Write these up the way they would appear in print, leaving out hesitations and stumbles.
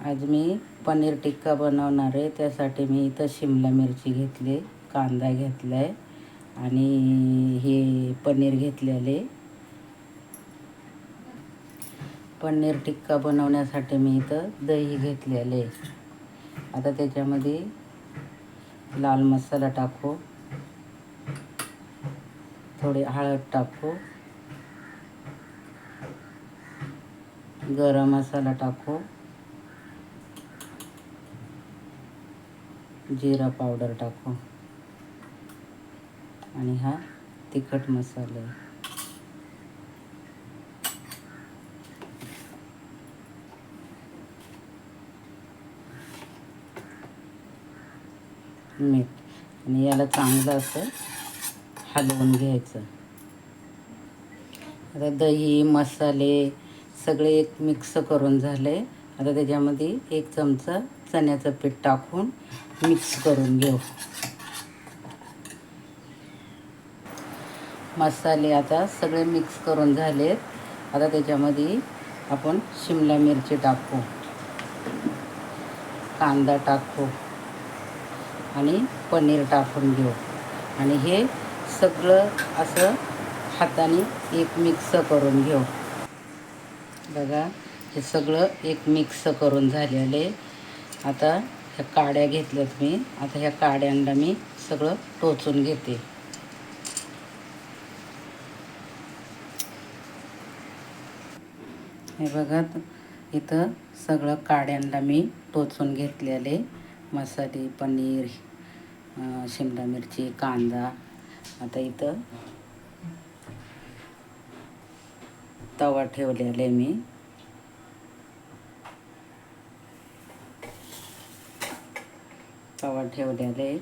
आज मी पनीर टिक्का बनवणार आहे. त्यासाठी मी इथं शिमला मिरची घेतली, कांदा घेतला आहे आणि हे पनीर घेतलेले. पनीर टिक्का बनवण्यासाठी मी इथं दही घेतलेले. आता त्याच्यामध्ये लाल मसाला टाकू, थोडी हळद टाकू, गरम मसाला टाकू, जीरा पावडर टाकू आणि हा तिखट मसाला आहे. मीठ आणि याला चांगलं असं हलवून घ्यायचं. आता दही मसाले सगळे एक मिक्स करून झाले. आता त्याच्यामध्ये 1 चमचा चण्याचं पीठ टाकून मिक्स करून घेऊ. मसाले आता सगळे मिक्स करून झालेत. आता त्याच्यामध्ये आपण शिमला मिरची टाकू, कांदा टाकू आणि पनीर टाकून घेऊ आणि हे सगळं असं हाताने एक मिक्स करून घेऊ. बघा, हे सगळं एक मिक्स करून झालेले. आता ह्या काड्या घेतल्यात मी. आता ह्या काड्यांना मी सगळं टोचून घेते. हे बघा, इथं सगळं काड्यांना मी टोचून घेतलेले. मसाले, पनीर, शिमला मिरची, कांदा. आता इथं तवा ठेवलेला आहे मी. तवा ठेवलेला आहे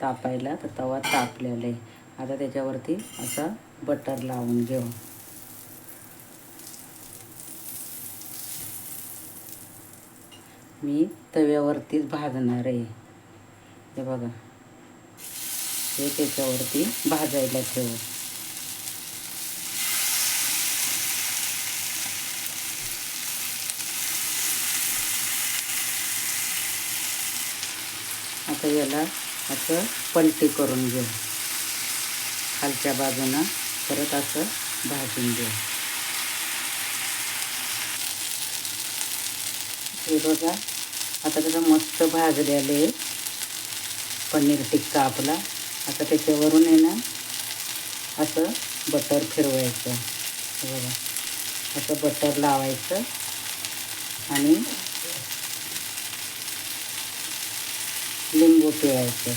तापायला, तर तवा तापलेला आहे. आता त्याच्यावरती असा बटर लावून घेऊ. मी तव्यावरतीच भाजणार आहे. हे बघा, हे त्याच्यावरती भाजायला ठेवू. आता याला असं पलटी करून घेऊ. खालच्या बाजूनं परत असं भाजून घेऊ. हे बघा, आता त्याचं मस्त भाजलेले पनीर टिक्का आपला. आता त्याच्यावरून आहे ना असं बटर फिरवायचं. हे बघा, असं बटर लावायचं आणि लिंबू पिळायचं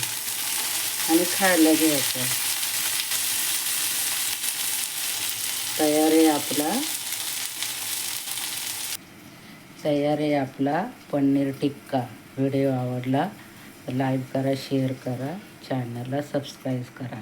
आणि खायला घ्यायचं. तयार आहे आपला पनीर टिक्का. व्हिडिओ आवडला तर लाईक करा, शेअर करा, चॅनलला सबस्क्राईब करा.